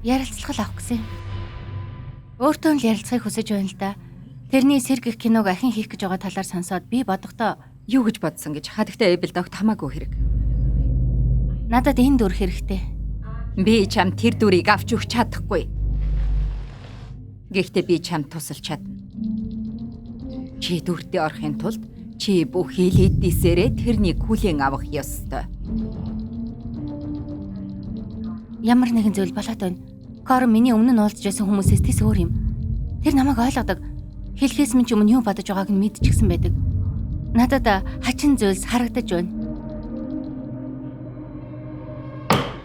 ярилцлага авах гэсэн. Өөртөө л ярилцахыг хүсэж байна л да. Тэрний сэргэх киног ахин хийх гэж байгаа талаар сонсоод би бодохдоо юу гэж бодсон гэж хадагтай Эбел догт хамаагүй хэрэг. Надад энэ дүр хэрэгтэй. Би чам тэр дүрийг авч өгч чадахгүй. Гэхдээ би чам тусалж чадна. Чи дүртээ орохын тулд чи бүх хилэдээсээрээ тэрнийг хүлээн авах ёстой. Ямар нэгэн зүйл болоод байна. Кор миний өмнө нь уулзж байсан хүмүүсээс тэс өөр юм. Тэр намайг ойлгодог. Хэлхээс минь ч өмнө юу бодож байгааг нь мэдчихсэн байдаг. Надад хачин зүйлс харагдаж байна.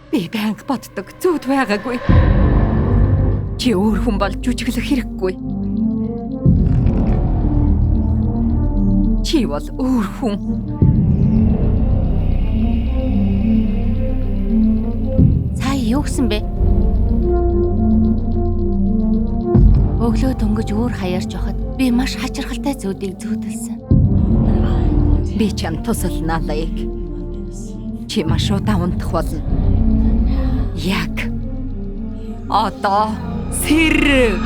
Би байнга боддог зүуд байгаагүй. Чи өөр хүн бол жүжиглэх хэрэггүй. Чи бол өөр хүн. Сая юу гэсэн бэ? Өглөө дөнгөж өөр хаяарч явахад би маш хачирхалтай зүүдийг зүүдэлсэн. Би чам тусалнаа лайк. Чи маш удаан унтах болно. Яг одоо сэр